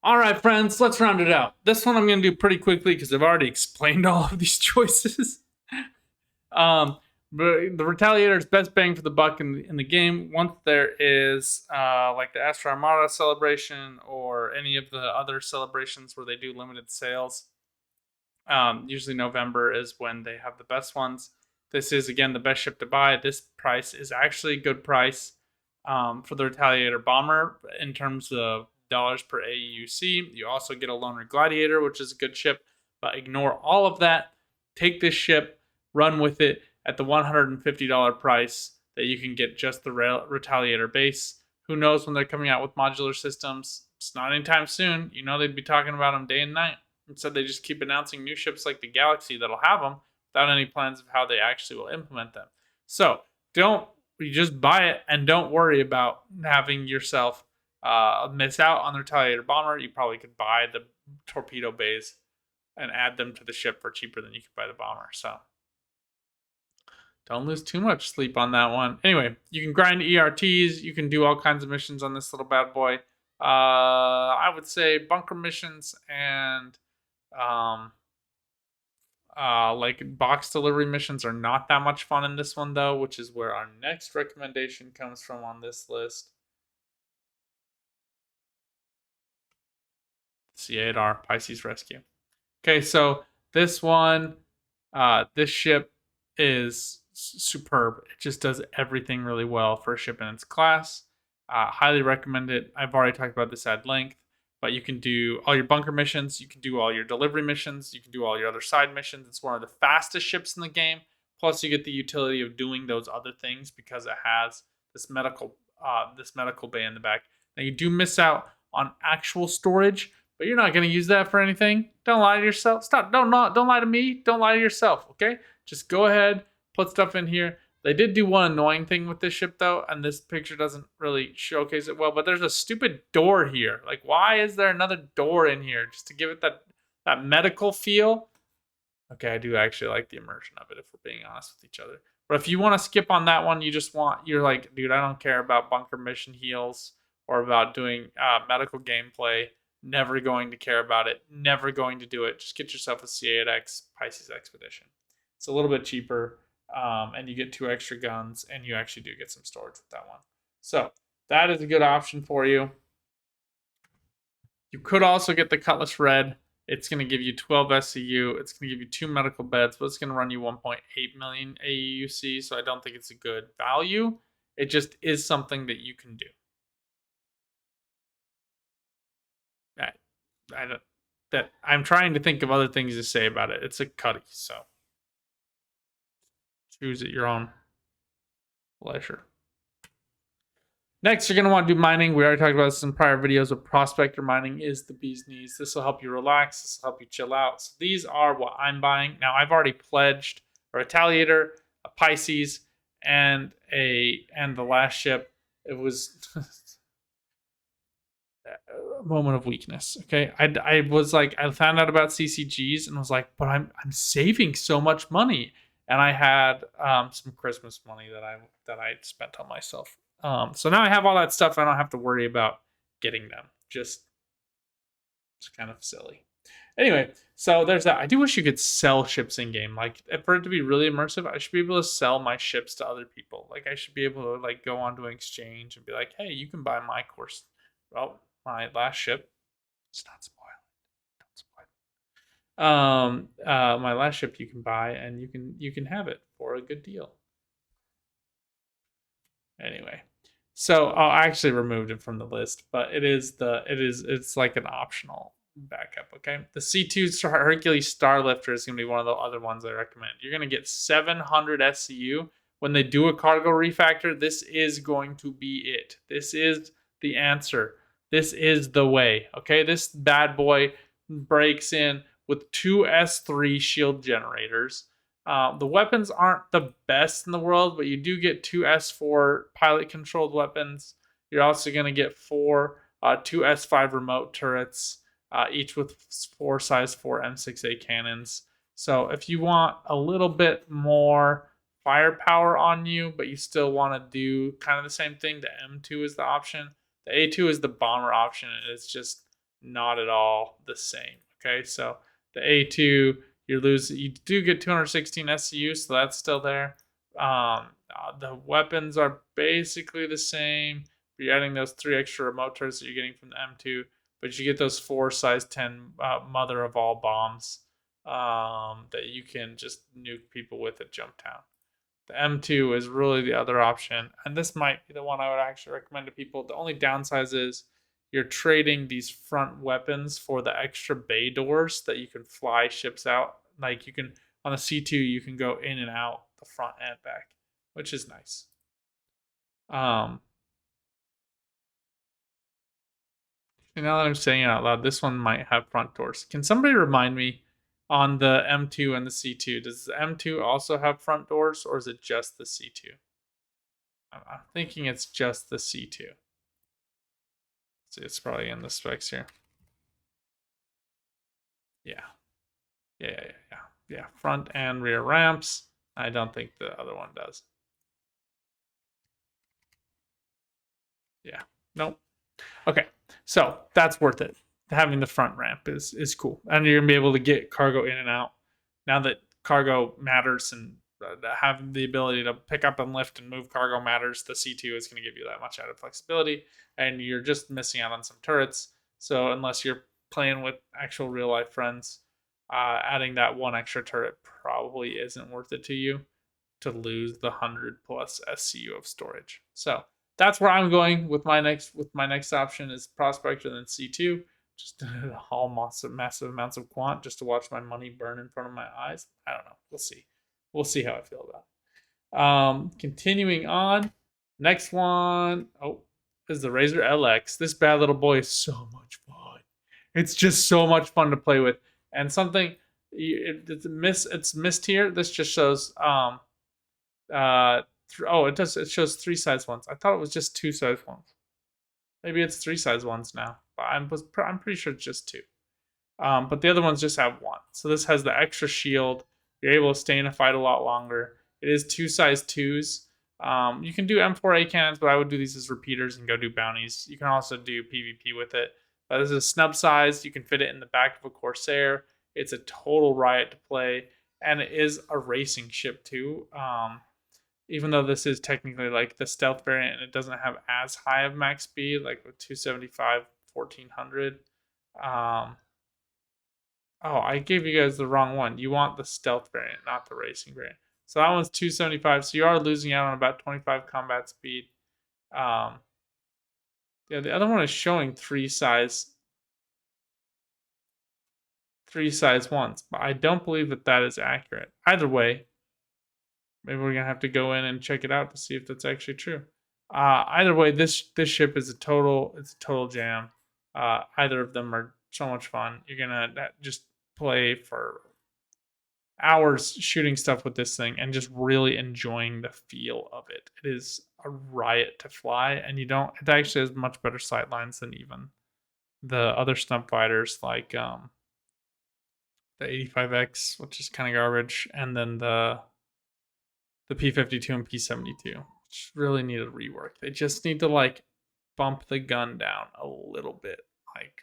All right, friends, let's round it out. This one I'm going to do pretty quickly because I've already explained all of these choices. But the Retaliator is best bang for the buck in the game. Once there is like the Astra Armada celebration or any of the other celebrations where they do limited sales, usually November is when they have the best ones. This is, again, the best ship to buy. This price is actually a good price for the Retaliator bomber in terms of dollars per AUC. You also get a Loner Gladiator, which is a good ship, but ignore all of that. Take this ship, run with it at the $150 price that you can get just the Retaliator base. Who knows when they're coming out with modular systems? It's not anytime soon. You know they'd be talking about them day and night. Instead, they just keep announcing new ships like the Galaxy that'll have them without any plans of how they actually will implement them. So you just buy it and don't worry about having yourself miss out on the Retaliator bomber. You probably could buy the torpedo bays and add them to the ship for cheaper than you could buy the bomber. So don't lose too much sleep on that one. Anyway, you can grind ERTs. You can do all kinds of missions on this little bad boy. I would say bunker missions and like box delivery missions are not that much fun in this one, though, which is where our next recommendation comes from on this list. C8R Pisces Rescue. Okay, so this one, this ship is superb. It just does everything really well for a ship in its class. Highly recommend it. I've already talked about this at length, but you can do all your bunker missions. You can do all your delivery missions. You can do all your other side missions. It's one of the fastest ships in the game. Plus, you get the utility of doing those other things because it has this medical bay in the back. Now, you do miss out on actual storage, but you're not going to use that for anything. Don't lie to yourself. Stop. Don't lie to me. Don't lie to yourself. Okay, just go ahead, put stuff in here. They did do one annoying thing with this ship, though, and this picture doesn't really showcase it well, but there's a stupid door here. Like, why is there another door in here? Just to give it that medical feel? Okay, I do actually like the immersion of it, if we're being honest with each other. But if you want to skip on that one, you're like, dude, I don't care about bunker mission heals or about doing medical gameplay. Never going to care about it. Never going to do it. Just get yourself a C8X Pisces Expedition. It's a little bit cheaper. And you get 2 extra guns, and you actually do get some storage with that one. So that is a good option for you. You could also get the Cutlass Red. It's going to give you 12 SCU. It's going to give you 2 medical beds, but it's going to run you 1.8 million AUC, so I don't think it's a good value. It just is something that you can do. I'm trying to think of other things to say about it. It's a cutty, so choose at your own pleasure. Next, you're going to want to do mining. We already talked about this in prior videos, but prospector mining is the bee's knees. This will help you relax. This will help you chill out. So these are what I'm buying. Now, I've already pledged a Retaliator, a Pisces, and the last ship. It was a moment of weakness. Okay, I was like, I found out about CCGs and was like, but I'm saving so much money, and I had some Christmas money that I spent on myself. So now I have all that stuff. I don't have to worry about getting them. Just it's kind of silly. Anyway, so there's that. I do wish you could sell ships in game. Like, for it to be really immersive, I should be able to sell my ships to other people. Like, I should be able to like go onto an exchange and be like, hey, you can buy my course. Well, my last ship. It's not spoiled. Don't spoil. My last ship you can buy, and you can have it for a good deal. Anyway, so I actually removed it from the list, but it's like an optional backup. Okay, the C2 Hercules Starlifter is going to be one of the other ones I recommend. You're going to get 700 SCU when they do a cargo refactor. This is going to be it. This is the answer. This is the way. Okay, this bad boy breaks in with 2 S3 shield generators. The weapons aren't the best in the world, but you do get 2 S4 pilot-controlled weapons. You're also going to get 2 S5 remote turrets, each with 4 size 4 M6A cannons. So if you want a little bit more firepower on you, but you still want to do kind of the same thing, the M2 is the option. The A2 is the bomber option. It's just not at all the same. Okay, so the A2, you do get 216 SCU, so that's still there. The weapons are basically the same. You're adding those 3 extra remote turrets that you're getting from the M2, but you get those 4 size 10 mother of all bombs that you can just nuke people with at Jump Town. The M2 is really the other option, and this might be the one I would actually recommend to people. The only downside is you're trading these front weapons for the extra bay doors that you can fly ships out. Like you can on the C2, you can go in and out the front and back, which is nice. Um, Now that I'm saying it out loud, this one might have front doors. Can somebody remind me on the M2 and the C2? Does the M2 also have front doors, or is it just the C2? I'm thinking it's just the C2. See, it's probably in the specs here. Yeah. Yeah. Front and rear ramps. I don't think the other one does. Yeah. Nope. Okay. So that's worth it. Having the front ramp is cool. And you're gonna be able to get cargo in and out. Now that cargo matters and having the ability to pick up and lift and move cargo matters, the C2 is going to give you that much added flexibility, and you're just missing out on some turrets. So unless you're playing with actual real life friends, adding that one extra turret probably isn't worth it to you to lose the 100 plus SCU of storage. So that's where I'm going with my next option is Prospector and then C2. Just to haul massive amounts of quant just to watch my money burn in front of my eyes. I don't know. We'll see. We'll see how I feel about it. Continuing on. Next one, is the Razor LX. This bad little boy is so much fun. It's just so much fun to play with. And something it's missed here. This just shows it shows 3 size ones. I thought it was just 2 size ones. Maybe it's 3 size ones now, but I'm pretty sure it's just 2. But the other ones just have 1. So this has the extra shield. You're able to stay in a fight a lot longer. It is 2 size 2s. You can do M4A cannons, but I would do these as repeaters and go do bounties. You can also do PvP with it. But this is a snub size. You can fit it in the back of a Corsair. It's a total riot to play, and it is a racing ship too. Even though this is technically like the stealth variant and it doesn't have as high of max speed, like with 275, 1400. I gave you guys the wrong one. You want the stealth variant, not the racing variant. So that one's 275. So you are losing out on about 25 combat speed. The other one is showing 3 size ones, but I don't believe that is accurate. Either way, maybe we're gonna have to go in and check it out to see if that's actually true. Either way, this ship is a total jam. Either of them are so much fun. You're gonna just play for hours shooting stuff with this thing and just really enjoying the feel of it. It is a riot to fly, and it actually has much better sight lines than even the other snub fighters like the 85X, which is kind of garbage, and then the P52 and P72, which really need a rework. They just need to like bump the gun down a little bit, like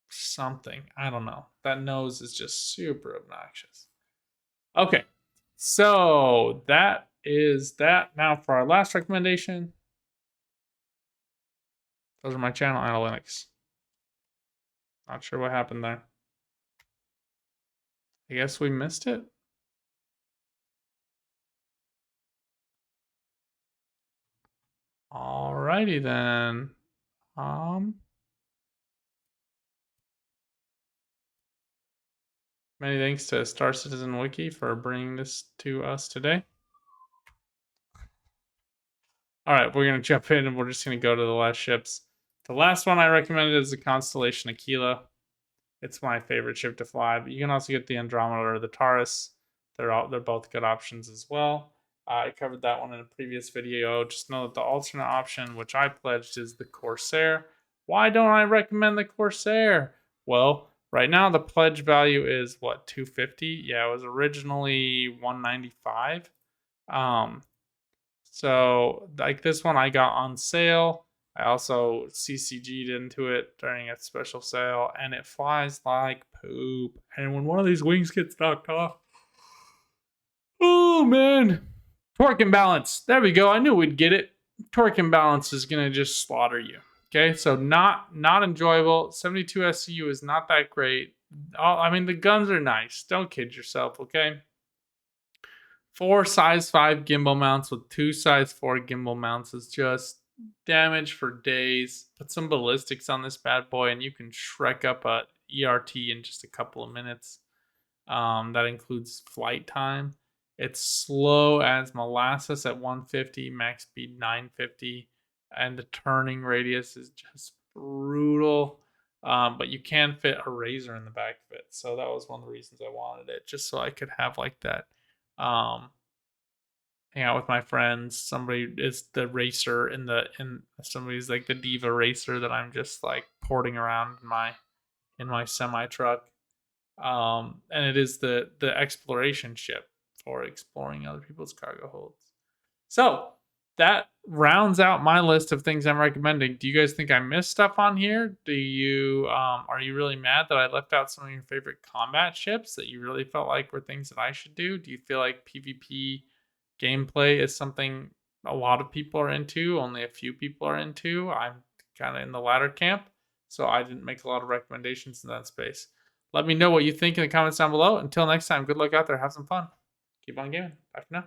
something. I don't know. That nose is just super obnoxious. Okay, so that is that. Now for our last recommendation. Those are my channel analytics. Not sure what happened there. I guess we missed it. Alrighty then. Many thanks to Star Citizen Wiki for bringing this to us today. All right, we're going to jump in and we're just going to go to the last ships. The last one I recommended is the Constellation Aquila. It's my favorite ship to fly, but you can also get the Andromeda or the Taurus. They're both good options as well. I covered that one in a previous video. Just know that the alternate option, which I pledged, is the Corsair. Why don't I recommend the Corsair? Well, right now the pledge value is what, 250? Yeah, it was originally 195. So like this one I got on sale I also CCG'd into it during a special sale, and it flies like poop. And when one of these wings gets knocked off, oh man, torque and balance. There we go. I knew we'd get it. Torque and balance is gonna just slaughter you. Okay, so not enjoyable. 72 SCU is not that great. I mean, the guns are nice. Don't kid yourself. Okay. 4 size 5 gimbal mounts with 2 size 4 gimbal mounts is just damage for days. Put some ballistics on this bad boy and you can shrek up a ERT in just a couple of minutes. That includes flight time. It's slow as molasses at 150, max speed 950, and the turning radius is just brutal. But you can fit a razor in the back of it, so that was one of the reasons I wanted it, just so I could have like that. Hang out with my friends. Somebody is the racer in somebody's like the diva racer that I'm just like porting around in my semi truck. And it is the exploration ship for exploring other people's cargo holds. So that rounds out my list of things I'm recommending. Do you guys think I missed stuff on here? Do you are you really mad that I left out some of your favorite combat ships that you really felt like were things that I should do? Do you feel like PvP gameplay is something a lot of people are into, only a few people are into? I'm kind of in the latter camp, so I didn't make a lot of recommendations in that space. Let me know what you think in the comments down below. Until next time, good luck out there. Have some fun. Keep on gaming. Bye for now.